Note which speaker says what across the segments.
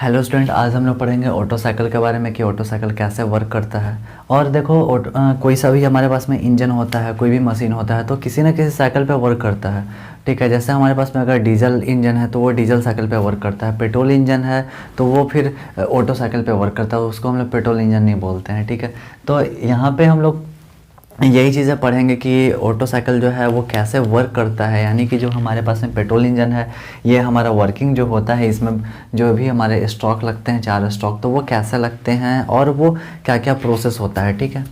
Speaker 1: Hello student, आज हम लोग पढ़ेंगे ऑटो साइकिल के बारे में कि ऑटो साइकिल कैसे वर्क करता है। और देखो कोई सा भी हमारे पास में इंजन होता है, कोई भी मशीन होता है तो किसी न किसी साइकिल पे वर्क करता है। ठीक है, जैसे हमारे पास में अगर डीजल इंजन है तो वो डीजल साइकिल पे वर्क करता है, पेट्रोल इंजन है तो वो फिर ऑटो साइकिल पे वर्क करता है, उसको हम लोग पेट्रोल इंजन नहीं बोलते हैं। ठीक है, तो यहाँ पे हम लोग यही चीज़ें पढ़ेंगे कि ऑटो साइकिल जो है वो कैसे वर्क करता है, यानी कि जो हमारे पास में पेट्रोल इंजन है ये हमारा वर्किंग जो होता है, इसमें जो भी हमारे स्ट्रोक लगते हैं, 4 स्ट्रोक, तो वो कैसे लगते हैं और वो क्या क्या प्रोसेस होता है। ठीक है,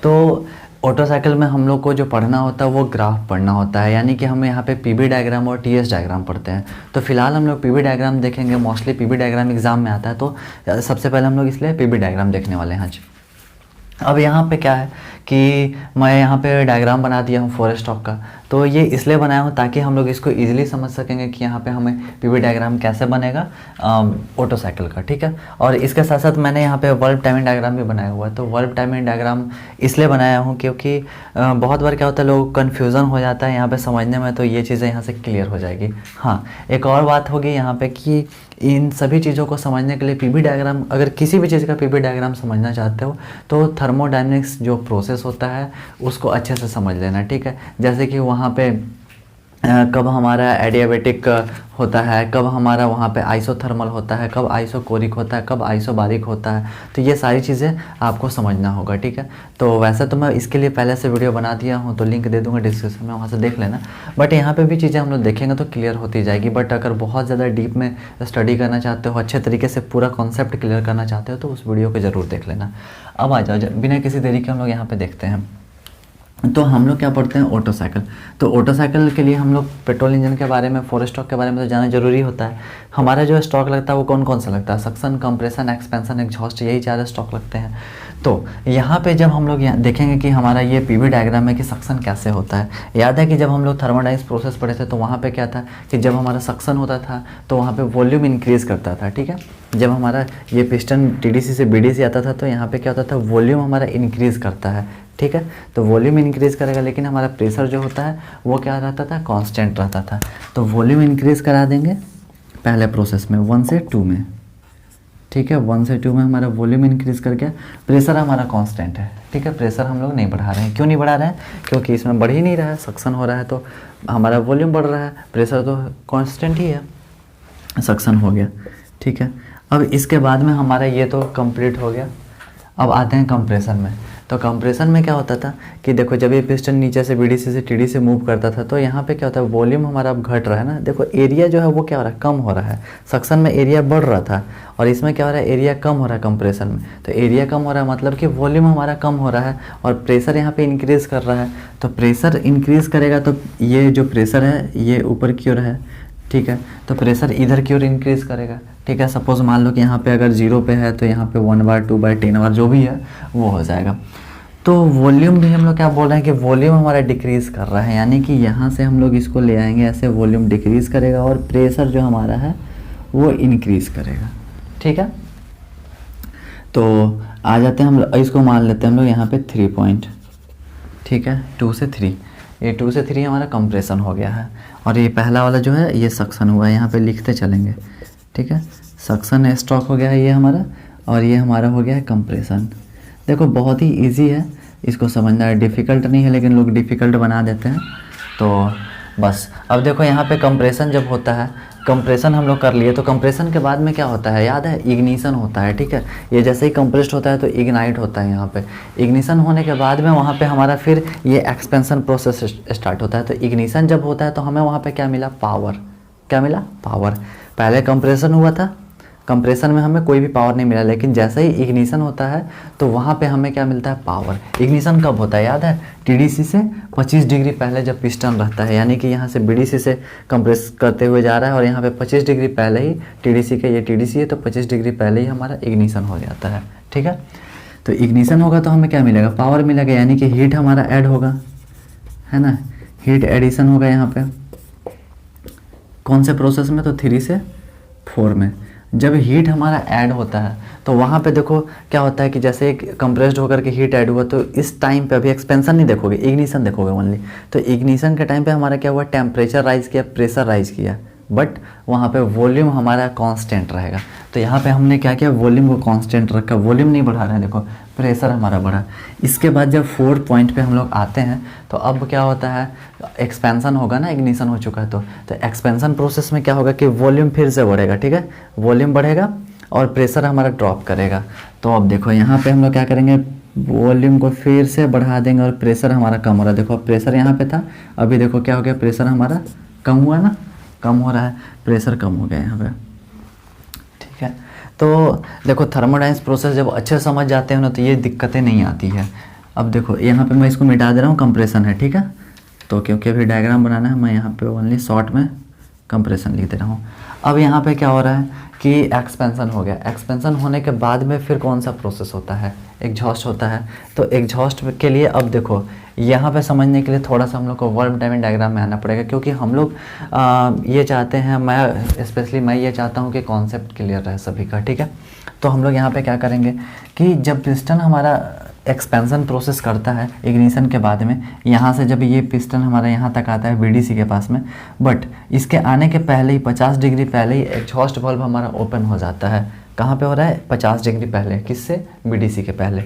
Speaker 1: तो ऑटो साइकिल में हम लोग को जो पढ़ना होता है वो ग्राफ पढ़ना होता है, यानी कि हम यहाँ पे पीवी डायग्राम और टीएस डायग्राम पढ़ते हैं। तो फिलहाल हम लोग पीवी डायग्राम देखेंगे, मोस्टली पीवी डायग्राम एग्जाम में आता है, तो सबसे पहले हम लोग इसलिए पीवी डायग्राम देखने वाले हैं आज। अब यहाँ पे क्या है कि मैं यहाँ पे डायग्राम बना दिया हूँ 4 स्टॉक का, तो ये इसलिए बनाया हूँ ताकि हम लोग इसको इजीली समझ सकेंगे कि यहाँ पे हमें पीवी डायग्राम कैसे बनेगा ऑटो साइकिल का। ठीक है, और इसके साथ साथ मैंने यहाँ पे वर्ब टाइमिंग डायग्राम भी बनाया हुआ है। तो वर्ब टाइमिंग डायग्राम इसलिए बनाया हूँ क्योंकि बहुत बार क्या होता है, लोगों को कन्फ्यूज़न हो जाता है यहाँ पे समझने में, तो ये चीज़ें यहाँ से क्लियर हो जाएगी। हाँ, एक और बात होगी यहाँ पे कि इन सभी चीज़ों को समझने के लिए पीवी डायग्राम, अगर किसी भी चीज़ का पीवी डायग्राम समझना चाहते हो तो थर्मोडायनेमिक्स जो प्रोसेस होता है उसको अच्छे से समझ लेना। ठीक है, जैसे कि वहाँ पे कब हमारा एडियाबेटिक होता है, कब हमारा वहाँ पे आइसोथर्मल होता है, कब आइसोकोरिक होता है, कब आइसोबारिक होता है, तो ये सारी चीज़ें आपको समझना होगा। ठीक है, तो वैसे तो मैं इसके लिए पहले से वीडियो बना दिया हूँ, तो लिंक दे दूँगा डिस्क्रिप्शन में, वहाँ से देख लेना। बट यहाँ पे भी चीज़ें हम लोग देखेंगे तो क्लियर होती जाएगी। बट अगर बहुत ज़्यादा डीप में स्टडी करना चाहते हो, अच्छे तरीके से पूरा कॉन्सेप्ट क्लियर करना चाहते हो, तो उस वीडियो को ज़रूर देख लेना। अब आ जाओ, बिना किसी देरी के हम लोग यहाँ पर देखते हैं। तो हम लोग क्या पढ़ते हैं, ऑटो साइकिल। तो ऑटो साइकिल के लिए हम लोग पेट्रोल इंजन के बारे में, 4 स्ट्रोक के बारे में तो जानना जरूरी होता है। हमारा जो स्ट्रोक लगता है वो कौन कौन सा लगता है, सक्शन, कंप्रेशन, एक्सपेंशन, एग्जॉस्ट, यही 4 स्ट्रोक लगते हैं। तो यहाँ पे जब हम लोग यहाँ देखेंगे कि हमारा ये पीवी डायग्राम है कि सक्शन कैसे होता है। याद है कि जब हम लोग थर्मोडायनेमिक्स प्रोसेस पढ़े थे तो वहाँ पे क्या था कि जब हमारा सक्शन होता था तो वहाँ पे वॉल्यूम इंक्रीज़ करता था। ठीक है, जब हमारा ये पिस्टन टीडीसी से बीडीसी आता था तो यहाँ पे क्या होता था, वॉल्यूम हमारा इंक्रीज़ करता है। ठीक है, तो वॉल्यूम इंक्रीज़ करेगा, लेकिन हमारा प्रेशर जो होता है वो क्या रहता था, कांस्टेंट रहता था। तो वॉल्यूम इंक्रीज़ करा देंगे पहले प्रोसेस में 1 से 2 में। ठीक है, 1 से 2 में हमारा वॉल्यूम इंक्रीज़ कर गया, प्रेशर हमारा कांस्टेंट है। ठीक है, प्रेशर हम लोग नहीं बढ़ा रहे हैं। क्यों नहीं बढ़ा रहे हैं, क्योंकि इसमें बढ़ ही नहीं रहा है, सक्शन हो रहा है तो हमारा वॉल्यूम बढ़ रहा है, प्रेशर तो कांस्टेंट ही है, सक्शन हो गया। ठीक है, अब इसके बाद में हमारा ये तो कंप्लीट हो गया। अब आते हैं कंप्रेशन में। तो कंप्रेशन में क्या होता था कि देखो, जब ये पिस्टन नीचे से बीडीसी से टीडी से मूव करता था तो यहाँ पे क्या होता है, वॉल्यूम हमारा अब घट रहा है ना। देखो एरिया जो है वो क्या हो रहा है, कम हो रहा है। सक्शन में एरिया बढ़ रहा था और इसमें क्या हो रहा है, एरिया कम हो रहा है कंप्रेशन में। तो एरिया कम हो रहा है मतलब कि वॉल्यूम हमारा कम हो रहा है और प्रेशर यहाँ पे इंक्रीज़ कर रहा है। तो प्रेशर इंक्रीज़ करेगा तो ये जो प्रेशर है ये ऊपर की ओर है। ठीक है, तो प्रेशर इधर की ओर इंक्रीज़ करेगा। ठीक है, सपोज मान लो कि यहाँ पे अगर 0 पे है तो यहाँ पे 1 बार 2 बार 10 बार जो भी है वो हो जाएगा। तो वॉल्यूम भी हम लोग क्या बोल रहे हैं कि वॉल्यूम हमारा डिक्रीज़ कर रहा है, यानी कि यहाँ से हम लोग इसको ले आएंगे ऐसे, वॉल्यूम डिक्रीज़ करेगा और प्रेशर जो हमारा है वो इंक्रीज़ करेगा। ठीक है, तो आ जाते हैं हम लोग, इसको मान लेते हैं हम लोग यहाँ पे 3 पॉइंट। ठीक है, 2 से 3, ये 2 से 3 हमारा कंप्रेशन हो गया है और ये पहला वाला जो है ये सक्शन हुआ है, यहाँ पे लिखते चलेंगे। ठीक है, सक्शन स्ट्रोक हो गया है ये हमारा, और ये हमारा हो गया है कंप्रेशन। देखो बहुत ही इजी है, इसको समझना है, डिफ़िकल्ट नहीं है, लेकिन लोग डिफ़िकल्ट बना देते हैं। तो बस अब देखो यहाँ पे कंप्रेशन जब होता है, कंप्रेशन हम लोग कर लिए, तो कंप्रेशन के बाद में क्या होता है, याद है, इग्निशन होता है। ठीक है, ये जैसे ही कंप्रेस्ड होता है तो इग्नाइट होता है। यहाँ पे इग्निशन होने के बाद में वहाँ पे हमारा फिर ये एक्सपेंशन प्रोसेस स्टार्ट होता है। तो इग्निशन जब होता है तो हमें वहाँ पे क्या मिला, पावर। क्या मिला, पावर। पहले कंप्रेशन हुआ था, कंप्रेशन में हमें कोई भी पावर नहीं मिला, लेकिन जैसे ही इग्निशन होता है तो वहाँ पे हमें क्या मिलता है, पावर। इग्निशन कब होता है, याद है, टीडीसी से 25 डिग्री पहले जब पिस्टन रहता है, यानी कि यहाँ से बीडीसी से कंप्रेस करते हुए जा रहा है और यहाँ पे 25 डिग्री पहले ही टीडीसी के, ये टीडीसी है तो 25 डिग्री पहले ही हमारा इग्निशन हो जाता है। ठीक है, तो इग्निशन होगा तो हमें क्या मिलेगा, पावर मिलेगा, यानी कि हीट हमारा ऐड होगा, है ना, हीट एडिशन होगा यहाँ पे। कौन से प्रोसेस में, तो 3 से 4 में। जब हीट हमारा ऐड होता है तो वहाँ पे देखो क्या होता है कि जैसे एक कंप्रेस्ड होकर के हीट ऐड हुआ तो इस टाइम पे अभी एक्सपेंशन नहीं देखोगे, इग्निशन देखोगे ओनली। तो इग्निशन के टाइम पे हमारा क्या हुआ, टेम्परेचर राइज किया, प्रेशर राइज किया, बट वहाँ पे वॉल्यूम हमारा कांस्टेंट रहेगा। तो यहाँ पे हमने क्या किया, वॉल्यूम को कांस्टेंट रखा, वॉल्यूम नहीं बढ़ा रहे हैं, देखो प्रेशर हमारा बढ़ा। इसके बाद जब 4 पॉइंट पे हम लोग आते हैं तो अब क्या होता है, एक्सपेंसन होगा ना, इग्निशन हो चुका है तो एक्सपेंसन प्रोसेस में क्या होगा कि वॉल्यूम फिर से बढ़ेगा, ठीक है, वॉल्यूम बढ़ेगा और प्रेशर हमारा ड्रॉप करेगा। तो अब देखो यहाँ पे हम लोग क्या करेंगे, वॉल्यूम को फिर से बढ़ा देंगे और प्रेशर हमारा कम हो रहा है। देखो प्रेशर यहाँ पे था, अभी देखो क्या हो गया, प्रेशर हमारा कम हुआ ना, कम हो रहा है, प्रेशर कम हो गया यहाँ पे, ठीक है। तो देखो थर्मोडाइनमिक्स प्रोसेस जब अच्छे से समझ जाते हैं ना तो ये दिक्कतें नहीं आती है। अब देखो यहाँ पे मैं इसको मिटा दे रहा हूँ, कंप्रेशन है, ठीक है। तो क्योंकि अभी डायग्राम बनाना है, मैं यहाँ पे ओनली शॉर्ट में कंप्रेशन लिख दे रहा हूँ। अब यहाँ पे क्या हो रहा है कि एक्सपेंशन हो गया। एक्सपेंशन होने के बाद में फिर कौन सा प्रोसेस होता है, एग्जॉस्ट होता है। तो एग्जॉस्ट के लिए अब देखो यहाँ पे समझने के लिए थोड़ा सा हम लोग को वर्ब टाइमिंग डायग्राम में आना पड़ेगा, क्योंकि हम लोग ये चाहते हैं, मैं स्पेशली मैं ये चाहता हूँ कि कॉन्सेप्ट क्लियर रहे सभी का, ठीक है। तो हम लोग यहाँ पे क्या करेंगे कि जब पिस्टन हमारा एक्सपेंशन प्रोसेस करता है इग्निशन के बाद में, यहाँ से जब ये पिस्टन हमारा यहाँ तक आता है बीडीसी के पास में, बट इसके आने के पहले ही 50 डिग्री पहले ही एग्जॉस्ट वाल्व हमारा ओपन हो जाता है। कहाँ पे हो रहा है, 50 डिग्री पहले, किससे, बीडीसी के पहले।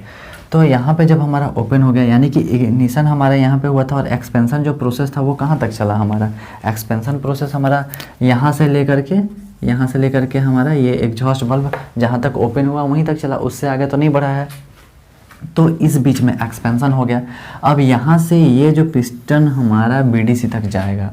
Speaker 1: तो यहाँ पे जब हमारा ओपन हो गया, यानी कि इग्निशन हमारा यहाँ पे हुआ था और एक्सपेंशन जो प्रोसेस था वो कहाँ तक चला हमारा, एक्सपेंशन प्रोसेस हमारा यहाँ से लेकर के हमारा ये एग्जॉस्ट वाल्व जहाँ तक ओपन हुआ वहीं तक चला, उससे आगे तो नहीं बढ़ा है। तो इस बीच में एक्सपेंशन हो गया। अब यहाँ से ये जो पिस्टन हमारा बीडीसी तक जाएगा,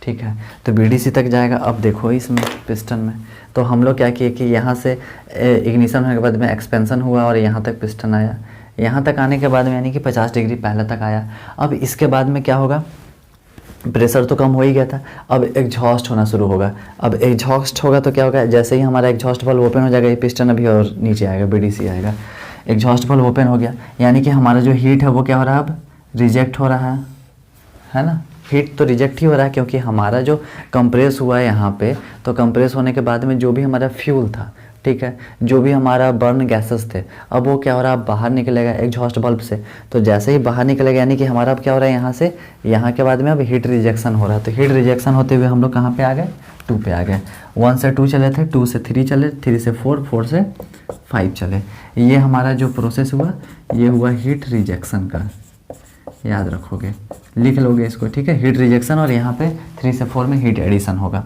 Speaker 1: ठीक है, तो बीडीसी तक जाएगा। अब देखो इसमें पिस्टन में तो हम लोग क्या किए कि यहाँ से इग्निशन होने के बाद में एक्सपेंशन हुआ और यहाँ तक पिस्टन आया। यहाँ तक आने के बाद में यानी कि 50 डिग्री पहले तक आया। अब इसके बाद में क्या होगा, प्रेशर तो कम हो ही गया था, अब एग्जॉस्ट होना शुरू होगा। अब एग्जॉस्ट होगा तो क्या होगा, जैसे ही हमारा एग्जॉस्ट वाल्व ओपन हो जाएगा, ये पिस्टन अभी और नीचे आएगा, बीडीसी आएगा। एग्जॉस्ट वाल्व ओपन हो गया, यानी कि हमारा जो हीट है वो क्या हो रहा है, अब रिजेक्ट हो रहा है ना। हीट तो रिजेक्ट ही हो रहा है, क्योंकि हमारा जो कंप्रेस हुआ है यहाँ पे, तो कंप्रेस होने के बाद में जो भी हमारा फ्यूल था, ठीक है, जो भी हमारा बर्न गैसेस थे, अब वो क्या हो रहा है, अब बाहर निकलेगा एग्जॉस्ट बल्ब से। तो जैसे ही बाहर निकलेगा यानी कि हमारा अब क्या हो रहा है, यहाँ से यहाँ के बाद में अब हीट रिजेक्शन हो रहा है। तो हीट रिजेक्शन होते हुए हम लोग कहाँ पे आ गए, 2 पे आ गए। 1 से 2 चले थे, 2 से 3 चले, 3 से 4, 4 से 5 चले। ये हमारा जो प्रोसेस हुआ ये हुआ हीट रिजेक्शन का, याद रखोगे, लिख लोगे इसको, ठीक है, हीट रिजेक्शन। और यहाँ पे 3 से 4 में हीट एडिशन होगा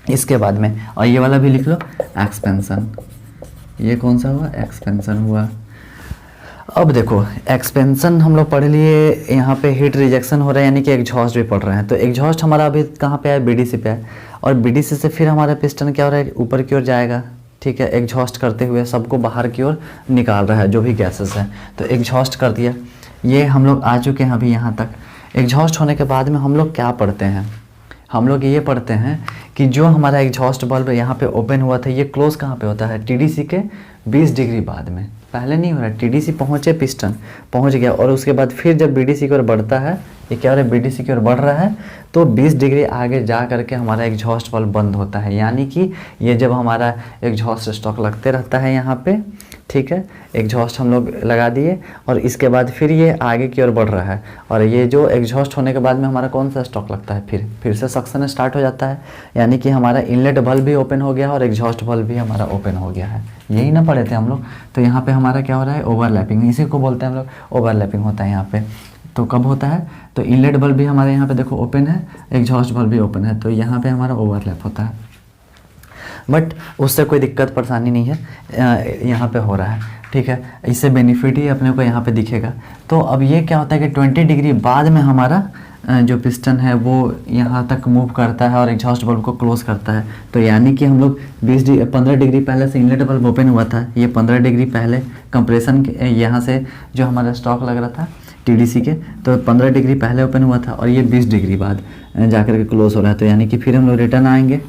Speaker 1: इसके बाद में। और ये वाला भी लिख लो, एक्सपेंशन। ये कौन सा हुआ, एक्सपेंशन हुआ। अब देखो एक्सपेंशन हम लोग पढ़ लिए, यहाँ पे हीट रिजेक्शन हो रहा है यानी कि एग्जॉस्ट भी पढ़ रहे हैं। तो एग्जॉस्ट हमारा अभी कहाँ पे है, बीडीसी पे है, और बीडीसी से फिर हमारा पिस्टन क्या हो रहा है, ऊपर की ओर जाएगा, ठीक है, एग्जॉस्ट करते हुए सबको बाहर की ओर निकाल रहा है जो भी गैसेस हैं। तो एग्जॉस्ट कर दिया, ये हम लोग आ चुके हैं अभी यहाँ तक। एग्जॉस्ट होने के बाद में हम लोग क्या पढ़ते हैं, हम लोग ये पढ़ते हैं कि जो हमारा एग्जॉस्ट बल्ब यहाँ पे ओपन हुआ था ये क्लोज कहाँ पे होता है, टीडीसी के 20 डिग्री बाद में, पहले नहीं हो रहा। टीडीसी पहुँचे, पिस्टन पहुँच गया, और उसके बाद फिर जब बीडीसी की ओर बढ़ता है, ये क्या हो रहा है, बीडीसी की ओर बढ़ रहा है, तो 20 डिग्री आगे जा करके हमारा एग्जॉस्ट वाल्व बंद होता है। यानी कि ये जब हमारा एग्जॉस्ट स्टॉक लगते रहता है यहाँ पे, ठीक है, एग्जॉस्ट हम लोग लगा दिए और इसके बाद फिर ये आगे की ओर बढ़ रहा है। और ये जो एग्जॉस्ट होने के बाद में हमारा कौन सा स्टॉक लगता है, फिर से सक्शन स्टार्ट हो जाता है। यानी कि हमारा इनलेट बल्ब भी ओपन हो गया और एग्जॉस्ट बल्ब भी हमारा ओपन हो गया है। यही ना पढ़े थे हम लोग। तो यहाँ पे हमारा क्या हो रहा है, ओवरलैपिंग, इसी को बोलते हैं हम लोग, ओवरलैपिंग होता है यहाँ पे। तो कब होता है, तो इनलेट बल्ब भी हमारे यहाँ पे देखो ओपन है, एग्जॉस्ट बल्ब भी ओपन है, तो यहाँ पे हमारा ओवरलैप होता है। बट उससे कोई दिक्कत परेशानी नहीं है, यहाँ पे हो रहा है, ठीक है, इससे बेनिफिट ही अपने को यहाँ पे दिखेगा। तो अब ये क्या होता है कि 20 डिग्री बाद में हमारा जो पिस्टन है वो यहाँ तक मूव करता है और एग्जॉस्ट बल्ब को क्लोज करता है। तो यानी कि हम लोग 15 डिग्री पहले से इनलेट बल्ब ओपन हुआ था, ये 15 डिग्री पहले कंप्रेशन यहाँ से जो हमारा स्टॉक लग रहा था टीडीसी के, तो 15 डिग्री पहले ओपन हुआ था और ये 20 डिग्री बाद जाकर के क्लोज हो रहा है। तो यानी कि फिर हम लोग रिटर्न आएंगे,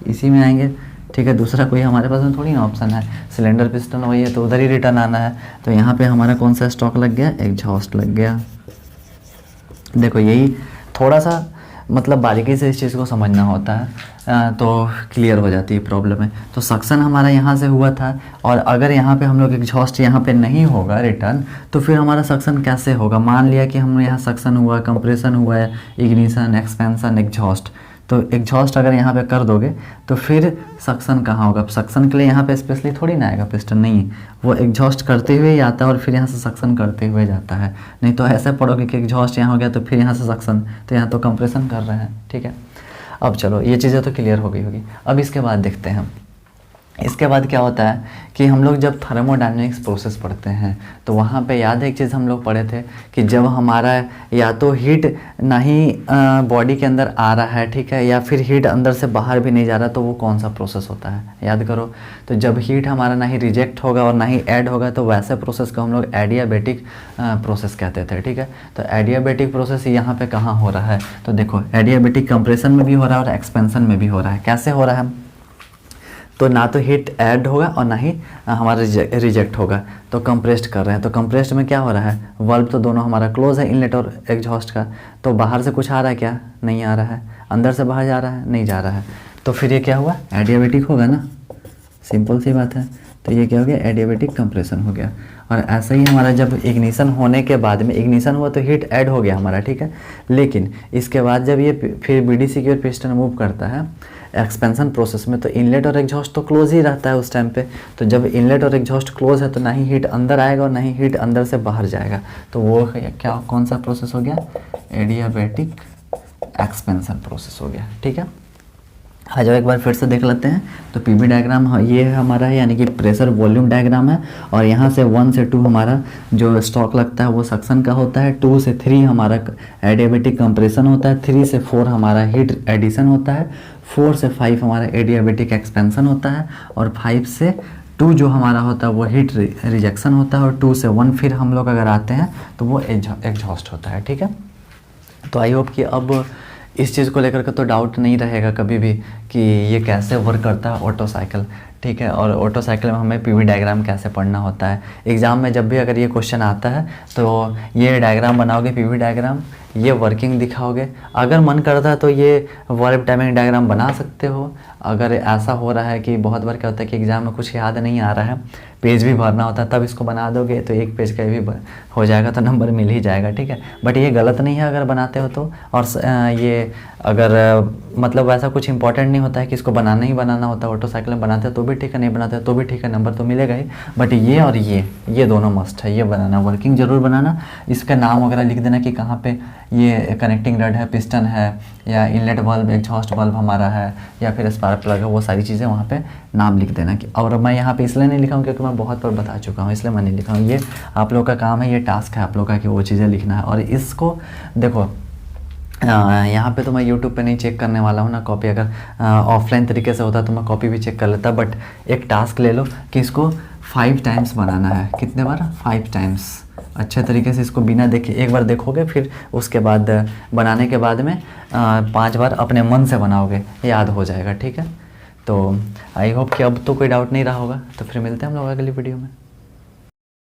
Speaker 1: इसी में आएंगे, ठीक है, दूसरा कोई हमारे पास में थोड़ी ना ऑप्शन है। सिलेंडर पिस्टन वही है तो उधर ही रिटर्न आना है। तो यहाँ पे हमारा कौन सा स्टॉक लग गया, एग्जॉस्ट लग गया। देखो यही थोड़ा सा मतलब बारीकी से इस चीज़ को समझना होता है तो क्लियर हो जाती है प्रॉब्लम है। तो सक्शन हमारा यहाँ से हुआ था, और अगर यहाँ पे हम लोग एग्जॉस्ट यहाँ पे नहीं होगा रिटर्न, तो फिर हमारा सक्शन कैसे होगा। मान लिया कि हम यहाँ सक्शन हुआ, कंप्रेशन हुआ है, इग्निशन, एक्सपेंशन, एग्जॉस्ट, तो एग्जॉस्ट अगर यहाँ पे कर दोगे तो फिर सक्शन कहाँ होगा? सक्शन के लिए यहाँ पे स्पेशली थोड़ी ना आएगा पिस्टन, नहीं, वो एग्जॉस्ट करते हुए ही आता है और फिर यहाँ से सक्शन करते हुए जाता है। नहीं तो ऐसे पढ़ोगे कि एग्जॉस्ट यहाँ हो गया तो फिर यहाँ से सक्शन, तो यहाँ तो कंप्रेशन कर रहे हैं, ठीक है। अब चलो ये चीज़ें तो क्लियर हो गई होगी। अब इसके बाद देखते हैं, इसके बाद क्या होता है कि हम लोग जब थर्मोडायनेमिक्स प्रोसेस पढ़ते हैं तो वहाँ पे याद है एक चीज़ हम लोग पढ़े थे कि जब हमारा या तो हीट ना ही बॉडी के अंदर आ रहा है, ठीक है, या फिर हीट अंदर से बाहर भी नहीं जा रहा, तो वो कौन सा प्रोसेस होता है? याद करो। तो जब हीट हमारा ना ही रिजेक्ट होगा और ना ही ऐड होगा तो वैसे प्रोसेस को हम लोग एडियाबैटिक प्रोसेस कहते थे, ठीक है। तो एडियाबैटिक प्रोसेस यहाँ पे कहाँ हो रहा है? तो देखो एडियाबैटिक कंप्रेशन में भी हो रहा है और एक्सपेंशन में भी हो रहा है। कैसे हो रहा है? तो ना तो हीट ऐड होगा और ना ही हमारा रिजेक्ट होगा, तो कंप्रेस्ड कर रहे हैं। तो कंप्रेस्ड में क्या हो रहा है? वाल्व तो दोनों हमारा क्लोज है, इनलेट और एग्जॉस्ट का, तो बाहर से कुछ आ रहा है क्या? नहीं आ रहा है। अंदर से बाहर जा रहा है? नहीं जा रहा है। तो फिर ये क्या हुआ? एडियाबैटिक होगा ना, सिंपल सी बात है। तो ये क्या हो गया? एडियाबैटिक कंप्रेशन हो गया। और ऐसा ही हमारा जब इग्निशन होने के बाद में, इग्निशन हुआ तो हीट ऐड हो गया हमारा, ठीक है, लेकिन इसके बाद जब ये फिर बीडीसी की ओर पिस्टन मूव करता है एक्सपेंशन प्रोसेस में, तो इनलेट और एग्जॉस्ट तो क्लोज ही रहता है उस टाइम पे। तो जब इनलेट और एग्जॉस्ट क्लोज है तो ना ही हीट अंदर आएगा और ना ही हीट अंदर से बाहर जाएगा। तो वो क्या, कौन सा प्रोसेस हो गया? एडियाबैटिक एक्सपेंशन प्रोसेस हो गया, ठीक है। आ जाओ एक बार फिर से देख लेते हैं। तो पीवी डायग्राम ये हमारा है, यानी कि प्रेशर वॉल्यूम डायग्राम है। और यहाँ से 1 से 2 हमारा जो स्टॉक लगता है वो सक्शन का होता है, 2 से 3 हमारा एडियाबैटिक कंप्रेशन होता है, 3 से 4 हमारा हीट एडिशन होता है, 4 से 5 हमारा एडियाबैटिक एक्सपेंशन होता है, और 5 से 2 जो हमारा होता है वो हीट रिजेक्शन होता है, और 2 से 1 फिर हम लोग अगर आते हैं तो वो एग्जॉस्ट होता है, ठीक है। तो आई होप कि अब इस चीज़ को लेकर के तो डाउट नहीं रहेगा कभी भी कि ये कैसे वर्क करता है ऑटो साइकिल, ठीक है। और ऑटो साइकिल में हमें पीवी डायग्राम कैसे पढ़ना होता है। एग्ज़ाम में जब भी अगर ये क्वेश्चन आता है तो ये डायग्राम बनाओगे, पीवी डायग्राम, ये वर्किंग दिखाओगे। अगर मन करता है तो ये वर्ब टाइमिंग डायग्राम बना सकते हो। अगर ऐसा हो रहा है कि बहुत बार क्या होता है कि एग्ज़ाम में कुछ याद नहीं आ रहा है, पेज भी भरना होता है, तब इसको बना दोगे तो एक पेज का भी हो जाएगा, तो नंबर मिल ही जाएगा, ठीक है। बट ये गलत नहीं है अगर बनाते हो तो। और ये अगर मतलब वैसा कुछ इंपॉर्टेंट नहीं होता है कि इसको बनाना ही बनाना होता है। ऑटो साइकिल में बनाते हो तो भी ठीक है, नहीं बनाते हो तो भी ठीक है, नंबर तो मिलेगा ही। बट ये और ये दोनों मस्ट है, ये बनाना, वर्किंग जरूर बनाना। इसका नाम वगैरह लिख देना कि कहाँ पे ये कनेक्टिंग रड है, पिस्टन है, या इनलेट वाल्व, एग्जॉस्ट वाल्व हमारा है, या फिर स्पार्क प्लग है, वो सारी चीज़ें वहाँ पे नाम लिख देना। कि और मैं यहाँ पे इसलिए नहीं लिखा हूँ क्योंकि मैं बहुत बार बता चुका हूँ, इसलिए मैं नहीं लिखा हूँ। ये आप लोग का काम है, ये टास्क है आप लोग का कि वो चीज़ें लिखना है। और इसको देखो यहाँ पे तो मैं यूट्यूब पे नहीं चेक करने वाला हूँ ना कॉपी। अगर ऑफलाइन तरीके से होता तो मैं कॉपी भी चेक कर लेता। बट एक टास्क ले लो कि इसको 5 टाइम्स बनाना है। कितने बार? 5 टाइम्स। अच्छे तरीके से इसको बिना देखे एक बार देखोगे, फिर उसके बाद बनाने के बाद में 5 बार अपने मन से बनाओगे, याद हो जाएगा, ठीक है। तो आई होप कि अब तो कोई डाउट नहीं रहा होगा। तो फिर मिलते हैं हम लोग अगली वीडियो में।